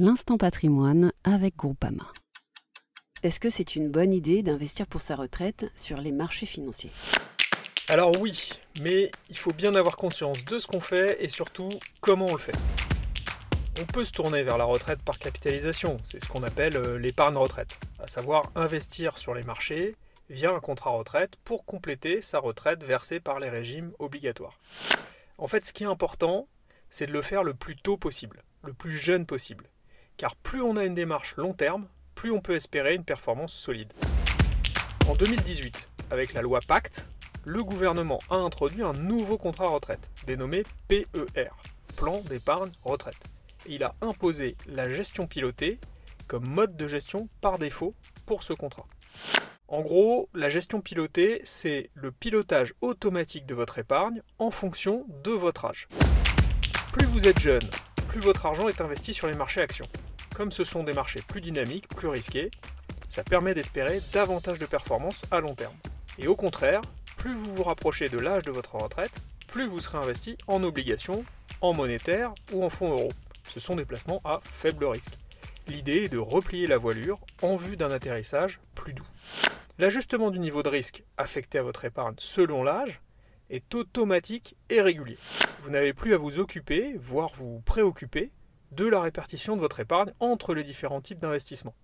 L'instant patrimoine avec Groupama. Est-ce que c'est une bonne idée d'investir pour sa retraite sur les marchés financiers? Alors oui, mais il faut bien avoir conscience de ce qu'on fait et surtout comment on le fait. On peut se tourner vers la retraite par capitalisation, c'est ce qu'on appelle l'épargne retraite, à savoir investir sur les marchés via un contrat retraite pour compléter sa retraite versée par les régimes obligatoires. En fait, ce qui est important, c'est de le faire le plus tôt possible, le plus jeune possible, car plus on a une démarche long terme, plus on peut espérer une performance solide. En 2018, avec la loi Pacte, le gouvernement a introduit un nouveau contrat retraite, dénommé PER, Plan d'épargne retraite. Et il a imposé la gestion pilotée comme mode de gestion par défaut pour ce contrat. En gros, la gestion pilotée, c'est le pilotage automatique de votre épargne en fonction de votre âge. Plus vous êtes jeune, plus votre argent est investi sur les marchés actions. Comme ce sont des marchés plus dynamiques, plus risqués, ça permet d'espérer davantage de performances à long terme. Et au contraire, plus vous vous rapprochez de l'âge de votre retraite, plus vous serez investi en obligations, en monétaire ou en fonds euros. Ce sont des placements à faible risque. L'idée est de replier la voilure en vue d'un atterrissage plus doux. L'ajustement du niveau de risque affecté à votre épargne selon l'âge est automatique et régulier. Vous n'avez plus à vous occuper, voire vous préoccuper, de la répartition de votre épargne entre les différents types d'investissements.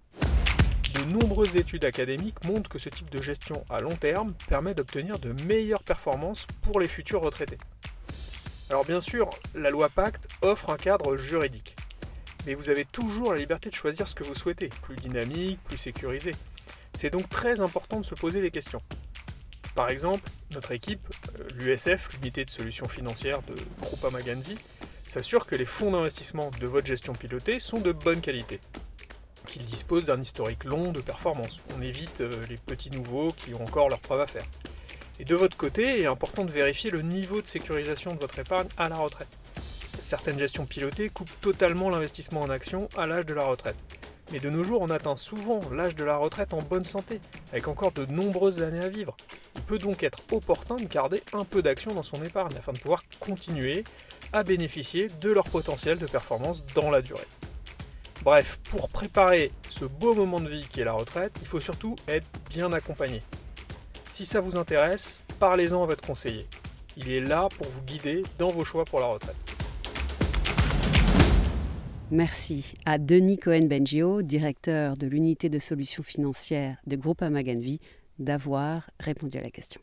De nombreuses études académiques montrent que ce type de gestion à long terme permet d'obtenir de meilleures performances pour les futurs retraités. Alors bien sûr, la loi Pacte offre un cadre juridique, mais vous avez toujours la liberté de choisir ce que vous souhaitez, plus dynamique, plus sécurisé. C'est donc très important de se poser les questions. Par exemple, notre équipe, l'USF, l'unité de solutions financières de Groupama Ganvi, s'assure que les fonds d'investissement de votre gestion pilotée sont de bonne qualité, qu'ils disposent d'un historique long de performance. On évite les petits nouveaux qui ont encore leur preuve à faire. Et de votre côté, il est important de vérifier le niveau de sécurisation de votre épargne à la retraite. Certaines gestions pilotées coupent totalement l'investissement en actions à l'âge de la retraite. Mais de nos jours, on atteint souvent l'âge de la retraite en bonne santé, avec encore de nombreuses années à vivre. Il peut donc être opportun de garder un peu d'actions dans son épargne afin de pouvoir continuer à bénéficier de leur potentiel de performance dans la durée. Bref, pour préparer ce beau moment de vie qui est la retraite, il faut surtout être bien accompagné. Si ça vous intéresse, parlez-en à votre conseiller. Il est là pour vous guider dans vos choix pour la retraite. Merci à Denis Cohen-Bengio, directeur de l'unité de solutions financières de Groupama Ganvi, d'avoir répondu à la question.